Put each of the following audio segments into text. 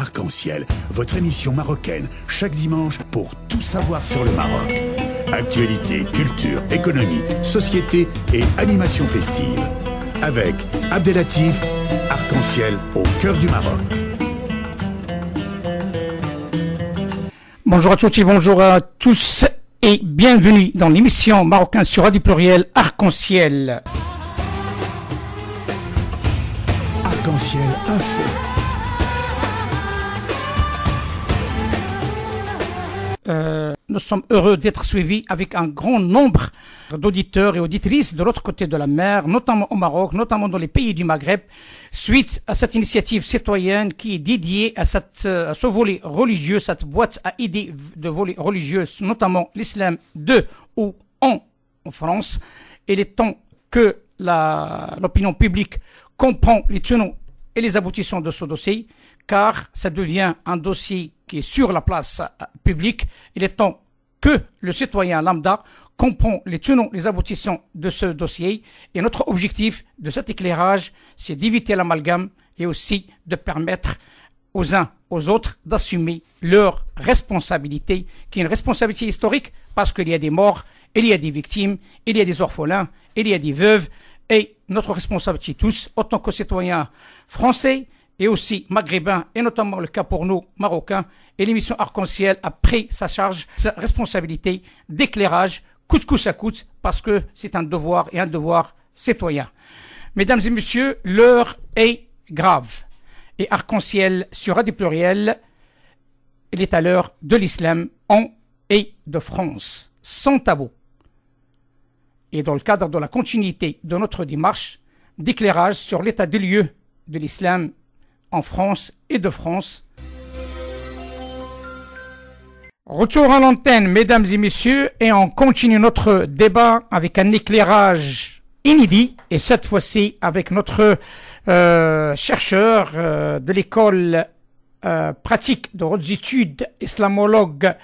Arc-en-Ciel, votre émission marocaine, chaque dimanche pour tout savoir sur le Maroc. Actualité, culture, économie, société et animation festive. Avec Abdelatif, Arc-en-Ciel au cœur du Maroc. Bonjour à toutes et bonjour à tous et bienvenue dans l'émission marocaine sur Radio Pluriel Arc-en-Ciel. Arc-en-Ciel Info. Nous sommes heureux d'être suivis avec un grand nombre d'auditeurs et auditrices de l'autre côté de la mer, notamment au Maroc, notamment dans les pays du Maghreb, suite à cette initiative citoyenne qui est dédiée à ce volet religieux, cette boîte à idées de volets religieux, notamment l'islam de ou en France. Il est temps que l'opinion publique comprend les tenants et les aboutissants de ce dossier, car ça devient un dossier qui est sur la place publique. Il est temps que le citoyen lambda comprend les tenants, les aboutissants de ce dossier. Et notre objectif de cet éclairage, c'est d'éviter l'amalgame et aussi de permettre aux uns, aux autres, d'assumer leur responsabilité, qui est une responsabilité historique, parce qu'il y a des morts, il y a des victimes, il y a des orphelins, il y a des veuves, et notre responsabilité tous, autant que citoyens français, et aussi maghrébins, et notamment le cas pour nous, Marocains, et l'émission Arc-en-Ciel a pris sa charge, sa responsabilité d'éclairage, coûte que ça coûte, parce que c'est un devoir et un devoir citoyen. Mesdames et messieurs, l'heure est grave. Et Arc-en-Ciel sur Radio Pluriel, il est à l'heure de l'islam en et de France, sans tabou. Et dans le cadre de la continuité de notre démarche d'éclairage sur l'état des lieux de l'islam en France et de France. Retour à l'antenne, mesdames et messieurs, et on continue notre débat avec un éclairage inédit, et cette fois-ci avec notre chercheur de l'école pratique de hautes études, islamologue,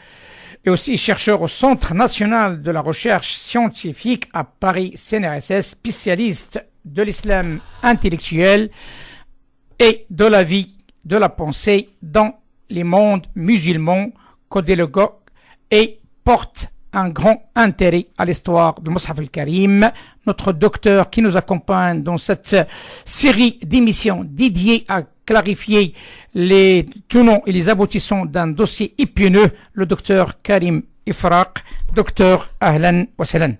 et aussi chercheur au Centre national de la recherche scientifique à Paris CNRSS, spécialiste de l'islam intellectuel et de la vie, de la pensée dans les mondes musulmans, codélogue et porte un grand intérêt à l'histoire du Mus'haf al-Karim. Notre docteur qui nous accompagne dans cette série d'émissions dédiées à clarifier les tenants et les aboutissants d'un dossier épineux, le docteur Karim Ifraq. Docteur, ahlan wa sahlan.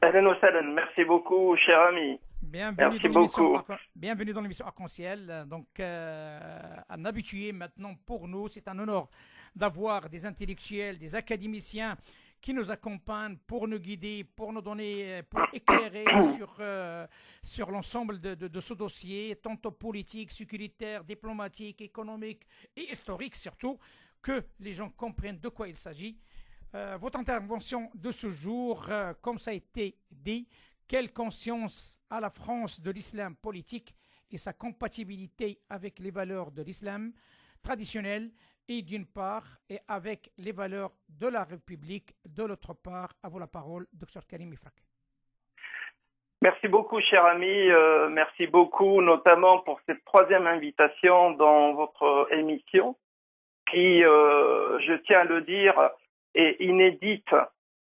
Ahlan wa sahlan, merci beaucoup, cher ami. Merci beaucoup. Bienvenue dans l'émission Arc-en-Ciel. Donc, un habitué maintenant pour nous, c'est un honneur d'avoir des intellectuels, des académiciens qui nous accompagnent pour nous guider, pour nous donner, pour éclairer sur l'ensemble de ce dossier, tantôt politique, sécuritaire, diplomatique, économique et historique surtout, que les gens comprennent de quoi il s'agit. Votre intervention de ce jour, comme ça a été dit, quelle conscience a la France de l'islam politique et sa compatibilité avec les valeurs de l'islam traditionnel et d'une part, et avec les valeurs de la République de l'autre part. À vous la parole, Dr Karim Ifraq. Merci beaucoup, cher ami. Merci beaucoup, notamment pour cette troisième invitation dans votre émission, qui, je tiens à le dire, est inédite,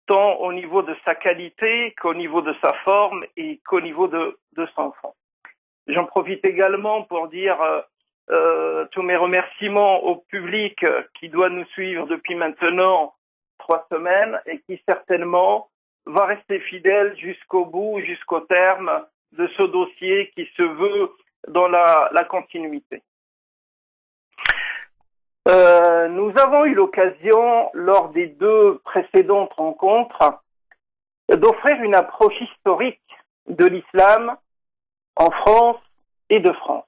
tant au niveau de sa qualité qu'au niveau de sa forme et qu'au niveau de son fond. J'en profite également pour dire tous mes remerciements au public qui doit nous suivre depuis maintenant 3 semaines et qui certainement va rester fidèle jusqu'au bout, jusqu'au terme de ce dossier qui se veut dans la continuité. Nous avons eu l'occasion, lors des 2 précédentes rencontres, d'offrir une approche historique de l'islam en France et de France.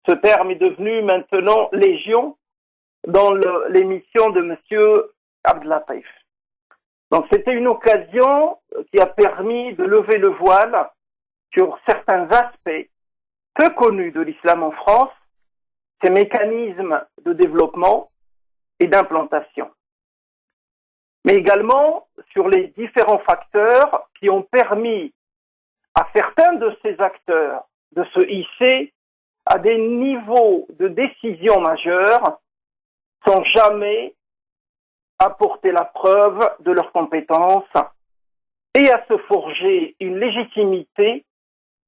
Ce terme est devenu maintenant légion dans l'émission de Monsieur Abdelatif. Donc c'était une occasion qui a permis de lever le voile sur certains aspects peu connus de l'islam en France, ses mécanismes de développement et d'implantation, mais également sur les différents facteurs qui ont permis à certains de ces acteurs de se hisser à des niveaux de décision majeurs sans jamais apporter la preuve de leurs compétences et à se forger une légitimité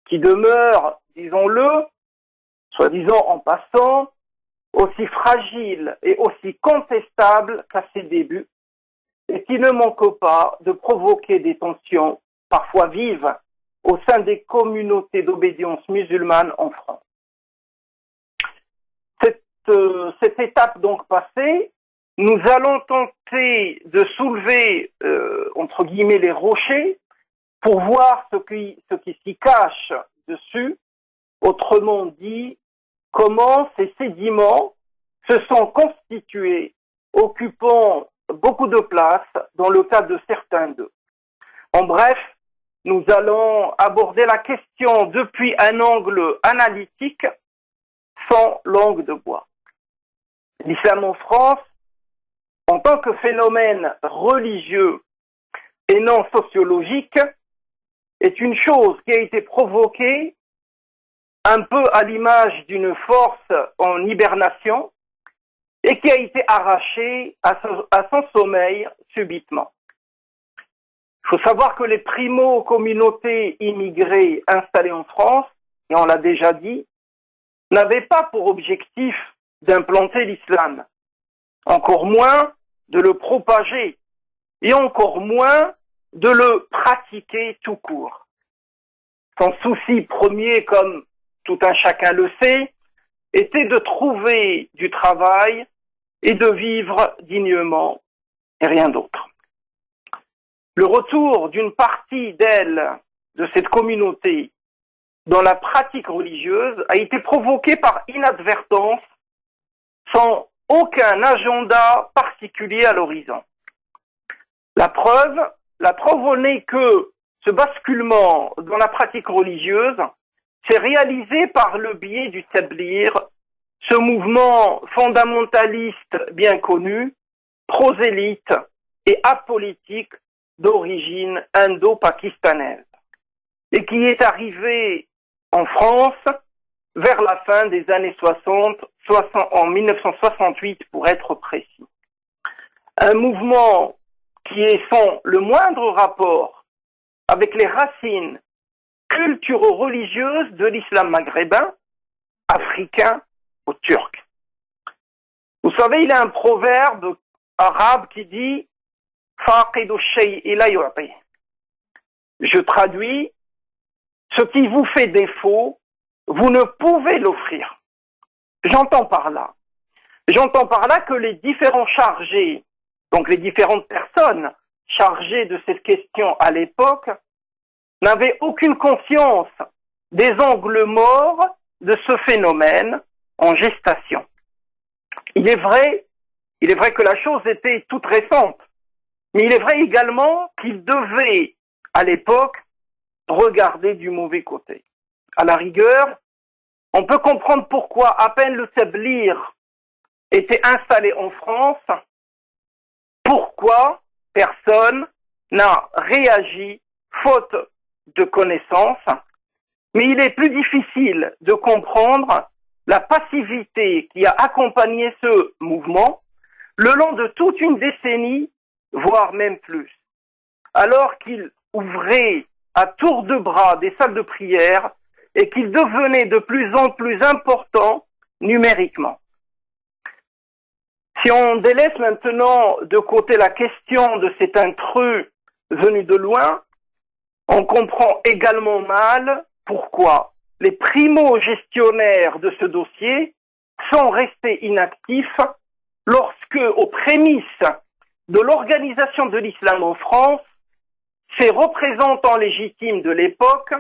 qui demeure, disons-le, soi-disant en passant, aussi fragile et aussi contestable qu'à ses débuts, et qui ne manque pas de provoquer des tensions parfois vives au sein des communautés d'obédience musulmane en France. Cette étape donc passée, nous allons tenter de soulever, entre guillemets, les rochers pour voir ce qui s'y cache dessus, autrement dit, comment ces sédiments se sont constitués, occupant beaucoup de place dans le cas de certains d'eux. En bref, nous allons aborder la question depuis un angle analytique sans langue de bois. L'islam en France, en tant que phénomène religieux et non sociologique, est une chose qui a été provoquée un peu à l'image d'une force en hibernation et qui a été arrachée à son sommeil subitement. Il faut savoir que les primo-communautés immigrées installées en France, et on l'a déjà dit, n'avaient pas pour objectif d'implanter l'islam, encore moins de le propager, et encore moins de le pratiquer tout court. Son souci premier, comme tout un chacun le sait, était de trouver du travail et de vivre dignement, et rien d'autre. Le retour d'une partie d'elle, de cette communauté, dans la pratique religieuse, a été provoqué par inadvertance, sans aucun agenda particulier à l'horizon. La preuve en est que ce basculement dans la pratique religieuse s'est réalisé par le biais du tablir, ce mouvement fondamentaliste bien connu, prosélyte et apolitique d'origine indo-pakistanaise, et qui est arrivé en France vers la fin des années 60, en 1968 pour être précis. Un mouvement qui est sans le moindre rapport avec les racines culturo-religieuses de l'islam maghrébin, africain ou turc. Vous savez, il y a un proverbe arabe qui dit « Faqidu shay'i la yu'ti ». Je traduis « Ce qui vous fait défaut, vous ne pouvez l'offrir ». J'entends par là que les différents chargés, donc les différentes personnes chargées de cette question à l'époque, n'avaient aucune conscience des angles morts de ce phénomène en gestation. Il est vrai que la chose était toute récente, mais il est vrai également qu'ils devaient, à l'époque, regarder du mauvais côté. À la rigueur, on peut comprendre pourquoi, à peine le tablir était installé en France, pourquoi personne n'a réagi faute de connaissances, mais il est plus difficile de comprendre la passivité qui a accompagné ce mouvement le long de toute une décennie, voire même plus, alors qu'il ouvrait à tour de bras des salles de prière et qu'il devenait de plus en plus important numériquement. Si on délaisse maintenant de côté la question de cet intrus venu de loin, on comprend également mal pourquoi les primo-gestionnaires de ce dossier sont restés inactifs lorsque, aux prémices de l'organisation de l'islam en France, ces représentants légitimes de l'époque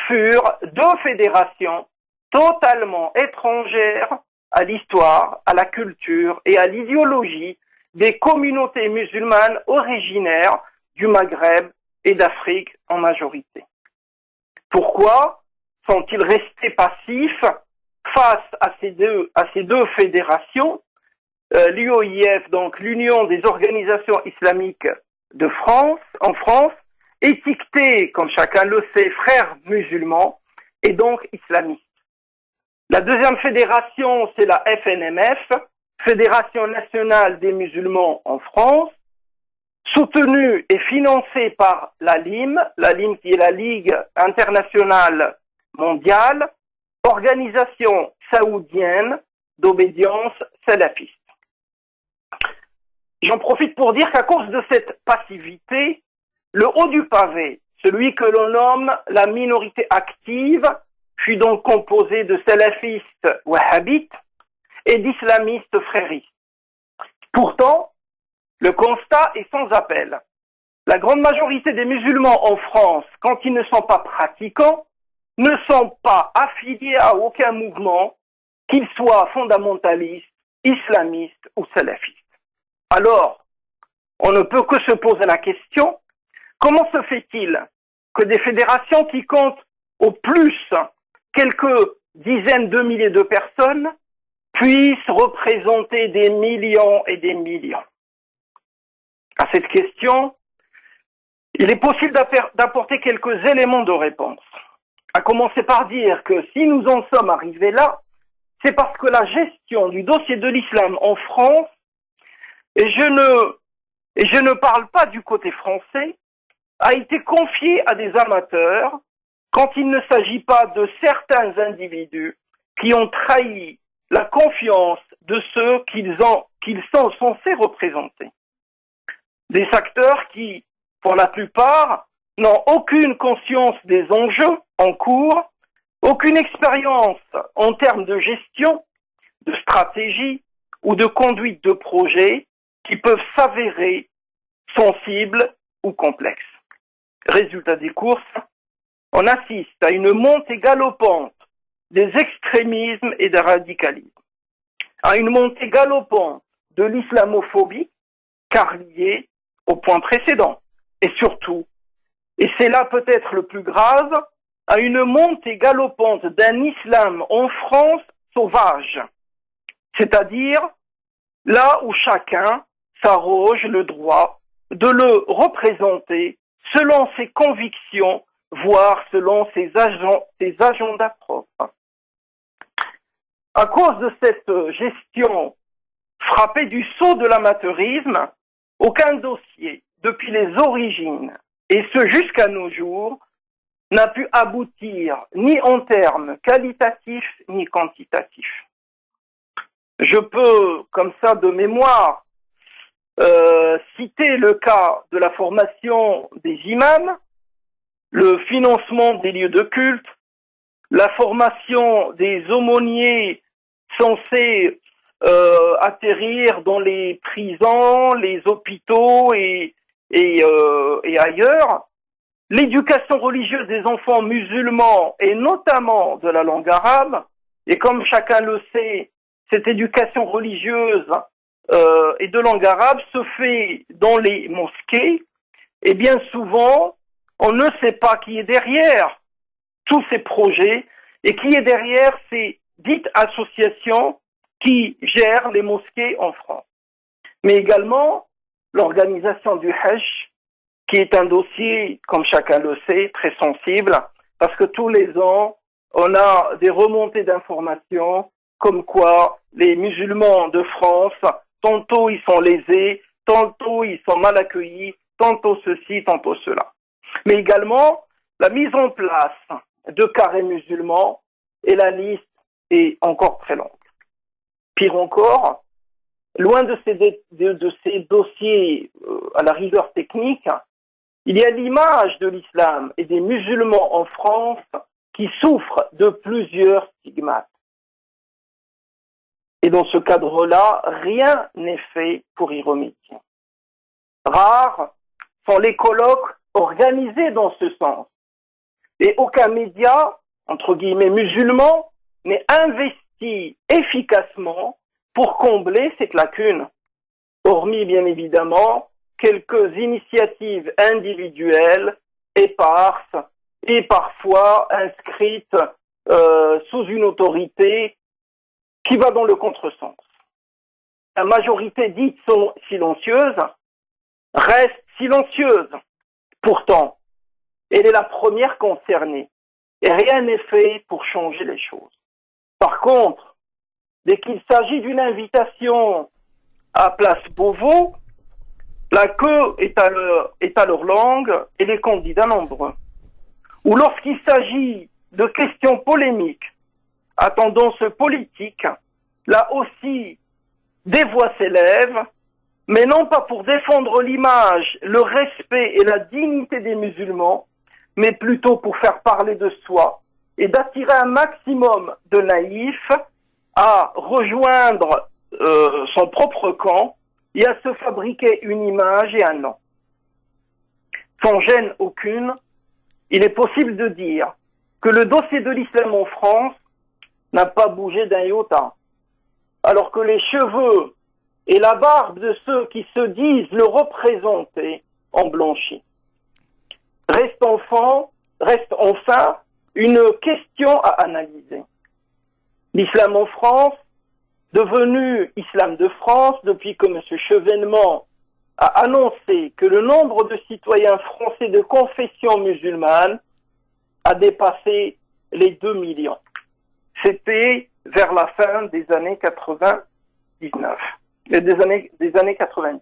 furent deux fédérations totalement étrangères à l'histoire, à la culture et à l'idéologie des communautés musulmanes originaires du Maghreb et d'Afrique en majorité. Pourquoi sont-ils restés passifs face à ces deux fédérations, l'UOIF, donc l'Union des organisations islamiques de France, en France, étiquetée, comme chacun le sait, frères musulmans et donc islamistes? La deuxième fédération, c'est la FNMF, Fédération nationale des musulmans en France, soutenue et financée par la LIM qui est la Ligue internationale mondiale, organisation saoudienne d'obédience salafiste. J'en profite pour dire qu'à cause de cette passivité, le haut du pavé, celui que l'on nomme la minorité active, fut donc composé de salafistes wahhabites et d'islamistes fréristes. Pourtant, le constat est sans appel. La grande majorité des musulmans en France, quand ils ne sont pas pratiquants, ne sont pas affiliés à aucun mouvement, qu'ils soient fondamentalistes, islamistes ou salafistes. Alors, on ne peut que se poser la question, comment se fait-il que des fédérations qui comptent au plus quelques dizaines de milliers de personnes puissent représenter des millions et des millions? À cette question, il est possible d'apporter quelques éléments de réponse. À commencer par dire que si nous en sommes arrivés là, c'est parce que la gestion du dossier de l'islam en France, et je ne parle pas du côté français, a été confiée à des amateurs quand il ne s'agit pas de certains individus qui ont trahi la confiance de ceux qu'ils sont censés représenter. Des acteurs qui, pour la plupart, n'ont aucune conscience des enjeux en cours, aucune expérience en termes de gestion, de stratégie ou de conduite de projet qui peuvent s'avérer sensibles ou complexes. Résultat des courses, on assiste à une montée galopante des extrémismes et des radicalismes, à une montée galopante de l'islamophobie, car liée au point précédent, et surtout, et c'est là peut-être le plus grave, à une montée galopante d'un islam en France sauvage, c'est-à-dire là où chacun s'arroge le droit de le représenter selon ses convictions, voire selon ses agendas propres. À cause de cette gestion frappée du sceau de l'amateurisme, aucun dossier, depuis les origines, et ce jusqu'à nos jours, n'a pu aboutir ni en termes qualitatifs ni quantitatifs. Je peux, comme ça de mémoire, citer le cas de la formation des imams, le financement des lieux de culte, la formation des aumôniers censés atterrir dans les prisons, les hôpitaux et ailleurs, l'éducation religieuse des enfants musulmans et notamment de la langue arabe, et comme chacun le sait, cette éducation religieuse et de langue arabe se fait dans les mosquées, et bien souvent, on ne sait pas qui est derrière tous ces projets et qui est derrière ces dites associations qui gèrent les mosquées en France. Mais également, l'organisation du Hajj, qui est un dossier, comme chacun le sait, très sensible, parce que tous les ans, on a des remontées d'informations comme quoi les musulmans de France, tantôt ils sont lésés, tantôt ils sont mal accueillis, tantôt ceci, tantôt cela. Mais également, la mise en place de carrés musulmans, et la liste est encore très longue. Pire encore, loin de ces dossiers à la rigueur technique, il y a l'image de l'islam et des musulmans en France qui souffrent de plusieurs stigmates. Et dans ce cadre-là, rien n'est fait pour y remédier. Rares sont les colloques organisés dans ce sens. Et aucun média, entre guillemets musulman, n'est investi efficacement pour combler cette lacune. Hormis, bien évidemment, quelques initiatives individuelles, éparses, et parfois inscrites sous une autorité qui va dans le contresens. La majorité dite silencieuse reste silencieuse. Pourtant, elle est la première concernée et rien n'est fait pour changer les choses. Par contre, dès qu'il s'agit d'une invitation à Place Beauvau, la queue est à leur langue et les candidats nombreux. Ou lorsqu'il s'agit de questions polémiques à tendance politique, là aussi, des voix s'élèvent, mais non pas pour défendre l'image, le respect et la dignité des musulmans, mais plutôt pour faire parler de soi et d'attirer un maximum de naïfs à rejoindre son propre camp et à se fabriquer une image et un nom. Sans gêne aucune, il est possible de dire que le dossier de l'islam en France n'a pas bougé d'un iota, alors que les cheveux et la barbe de ceux qui se disent le représenter ont blanchi. Reste enfin une question à analyser. L'islam en France, devenu Islam de France depuis que M. Chevènement a annoncé que le nombre de citoyens français de confession musulmane a dépassé les 2 millions. C'était vers la fin des années 99, des années 90.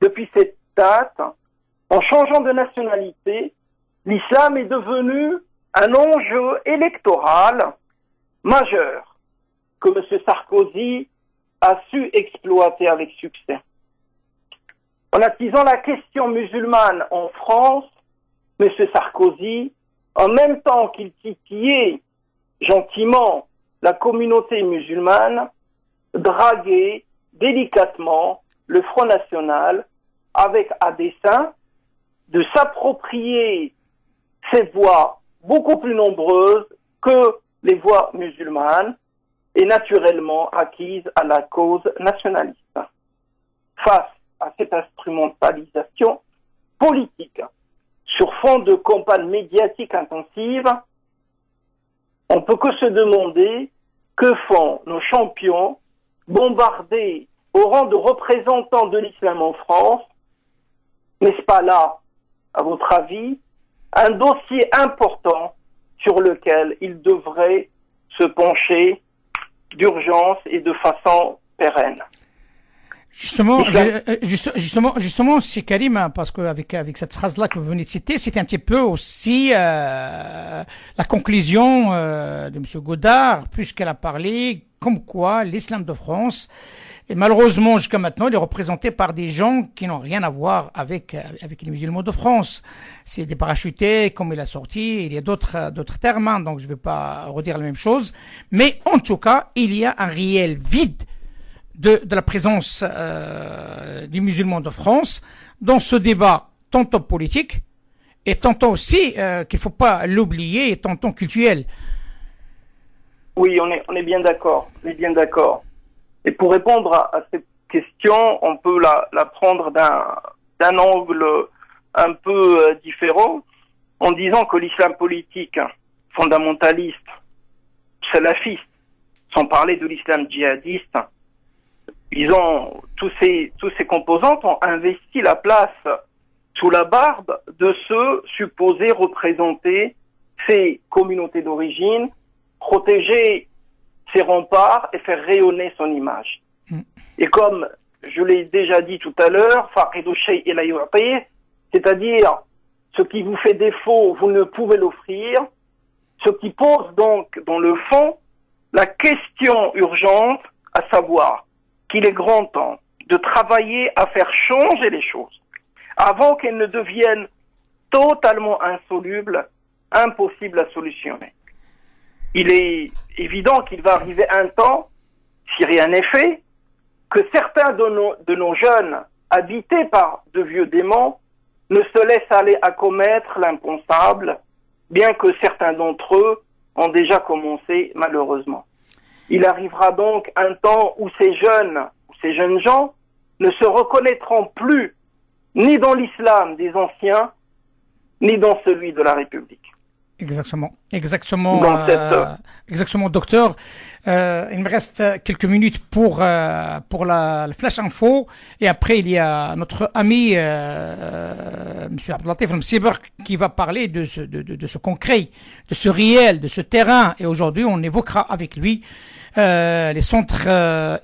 Depuis cette date, en changeant de nationalité, l'islam est devenu un enjeu électoral majeur que M. Sarkozy a su exploiter avec succès. En attisant la question musulmane en France, M. Sarkozy, en même temps qu'il titillait gentiment la communauté musulmane, draguait délicatement le Front National avec à dessein de s'approprier ces voix beaucoup plus nombreuses que les voix musulmanes et naturellement acquises à la cause nationaliste. Face à cette instrumentalisation politique sur fond de campagne médiatique intensive, on peut que se demander que font nos champions bombardés au rang de représentants de l'islam en France. N'est-ce pas là, à votre avis, un dossier important sur lequel ils devraient se pencher d'urgence et de façon pérenne? Justement, c'est Karim, hein, parce qu'avec cette phrase-là que vous venez de citer, c'est un petit peu aussi la conclusion de M. Godard, puisqu'elle a parlé comme quoi l'islam de France, et malheureusement jusqu'à maintenant, il est représenté par des gens qui n'ont rien à voir avec les musulmans de France. C'est des parachutés, comme il a sorti, il y a d'autres termes, hein, donc je ne vais pas redire la même chose. Mais en tout cas, il y a un réel vide de la présence des musulmans de France dans ce débat tantôt politique et tantôt aussi qu'il faut pas l'oublier, tantôt culturel. Oui, on est bien d'accord, Et pour répondre à cette question, on peut la prendre d'un angle un peu différent, en disant que l'islam politique fondamentaliste, salafiste, sans parler de l'islam djihadiste, tous ces composantes ont investi la place sous la barbe de ceux supposés représenter ces communautés d'origine, protéger ses remparts et faire rayonner son image. Et comme je l'ai déjà dit tout à l'heure, c'est-à-dire ce qui vous fait défaut, vous ne pouvez l'offrir, ce qui pose donc dans le fond la question urgente, à savoir qu'il est grand temps de travailler à faire changer les choses avant qu'elles ne deviennent totalement insolubles, impossibles à solutionner. Il est évident qu'il va arriver un temps, si rien n'est fait, que certains de nos jeunes, habités par de vieux démons, ne se laissent aller à commettre l'impensable, bien que certains d'entre eux ont déjà commencé malheureusement. Il arrivera donc un temps où ces jeunes gens ne se reconnaîtront plus ni dans l'islam des anciens, ni dans celui de la République. Exactement. Exactement, dans exactement, docteur. Il me reste quelques minutes pour la flash info et après il y a notre ami Monsieur Abdelatif Msiber qui va parler de ce concret, de ce réel, de ce terrain. Et aujourd'hui, on évoquera avec lui les centres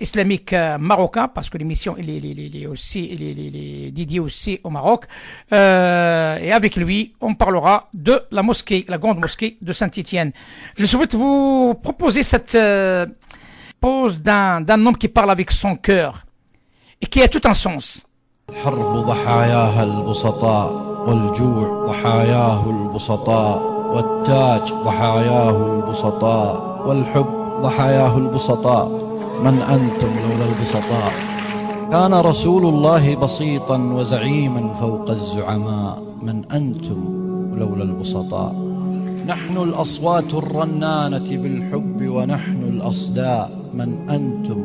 islamiques marocains parce que l'émission il est dédiée aussi au Maroc. Et avec lui, on parlera de la mosquée, la grande mosquée de Saint-Étienne. Je souhaite vous proposer cette pose d'un homme qui parle avec son cœur et qui a tout un sens. الحرب ضحاياها البسطاء والجوع ضحاياه البسطاء والتاج ضحاياه البسطاء والحب ضحاياه البسطاء من أنتم لولا البسطاء كان رسول الله بسيطا وزعيما فوق الزعماء من أنتم لولا البسطاء نحن الأصوات الرنانة بالحب ونحن الأصداء من أنتم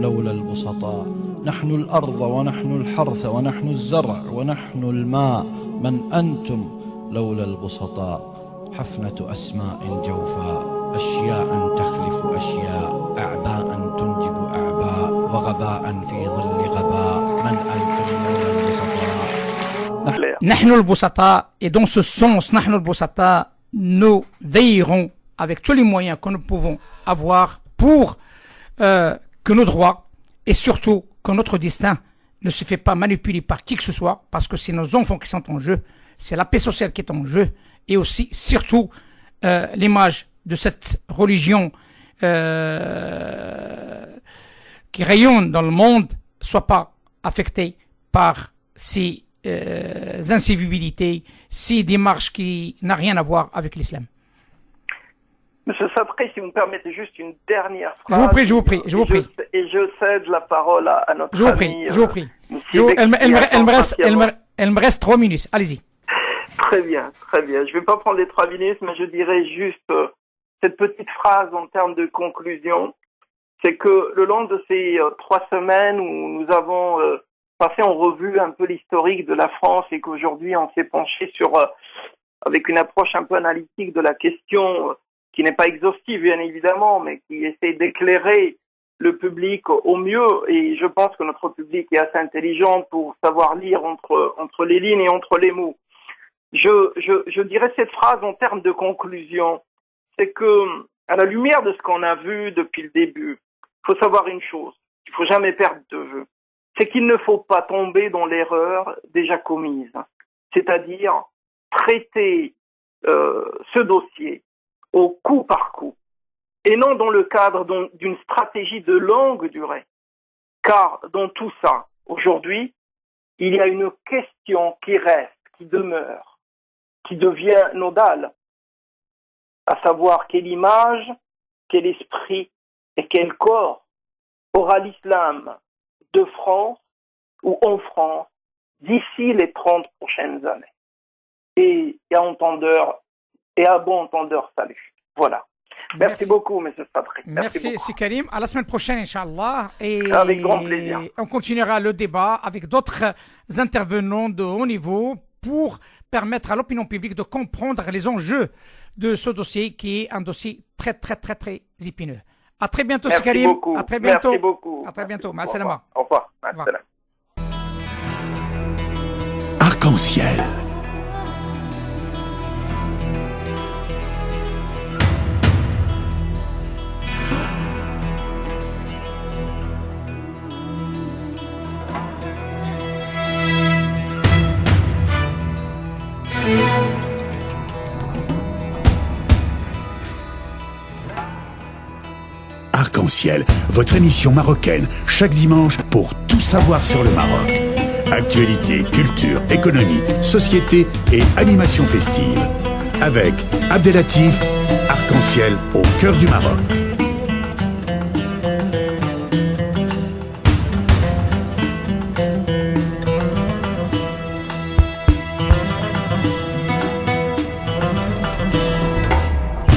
لولا البسطاء نحن الأرض ونحن الحرث ونحن الزرع ونحن الماء من أنتم لولا البسطاء حفنة أسماء جوفاء أشياء تخلف أشياء أعباء تنجب أعباء وغباء في ظل غباء من أنتم لولا البسطاء نحن البسطاء. Et dans ce sens, نحن البسطاء, nous veillerons avec tous les moyens que nous pouvons avoir pour que nos droits et surtout que notre destin ne se fait pas manipuler par qui que ce soit, parce que c'est nos enfants qui sont en jeu, c'est la paix sociale qui est en jeu, et aussi, surtout, l'image de cette religion qui rayonne dans le monde soit pas affectée par ces incivilités, ces démarches qui n'ont rien à voir avec l'islam. Monsieur Sabri, si vous me permettez juste une dernière phrase. Je vous prie. Et je cède la parole à notre ami. Je vous prie. Elle me reste 3 minutes. Allez-y. Très bien. Je vais pas prendre les 3 minutes, mais je dirais juste cette petite phrase en termes de conclusion. C'est que le long de ces 3 semaines où nous avons passé en revue un peu l'historique de la France et qu'aujourd'hui on s'est penché sur, avec une approche un peu analytique de la question, qui n'est pas exhaustive bien évidemment, mais qui essaie d'éclairer le public au mieux, et je pense que notre public est assez intelligent pour savoir lire entre les lignes et entre les mots. Je dirais cette phrase en termes de conclusion, c'est que, à la lumière de ce qu'on a vu depuis le début, il faut savoir une chose, qu'il faut jamais perdre de vue, c'est qu'il ne faut pas tomber dans l'erreur déjà commise, c'est-à-dire traiter ce dossier au coup par coup, et non dans le cadre d'une stratégie de longue durée. Car dans tout ça, aujourd'hui, il y a une question qui reste, qui demeure, qui devient nodale, à savoir quelle image, quel esprit et quel corps aura l'islam de France ou en France d'ici les 30 prochaines années. Et à bon entendeur, salut. Voilà. Merci beaucoup, M. Sabri. Merci, c'est Karim. À la semaine prochaine, Inch'Allah. Et avec grand plaisir. On continuera le débat avec d'autres intervenants de haut niveau pour permettre à l'opinion publique de comprendre les enjeux de ce dossier qui est un dossier très, très, très, très épineux. À très bientôt, c'est Karim. Beaucoup. À très bientôt. Merci beaucoup. À très bientôt. Au revoir. Au revoir. Arc-en-ciel. Arc-en-ciel, votre émission marocaine, chaque dimanche pour tout savoir sur le Maroc. Actualité, culture, économie, société et animation festive. Avec Abdelatif, Arc-en-ciel au cœur du Maroc.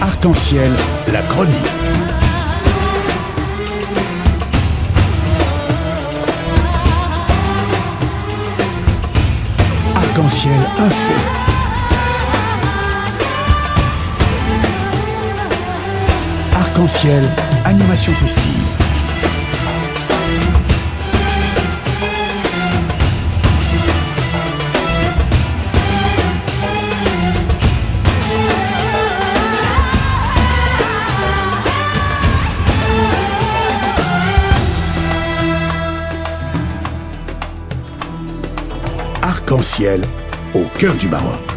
Arc-en-ciel, la chronique. Arc-en-ciel info. Arc-en-ciel, animation festive. Arc-en-ciel au cœur du Maroc.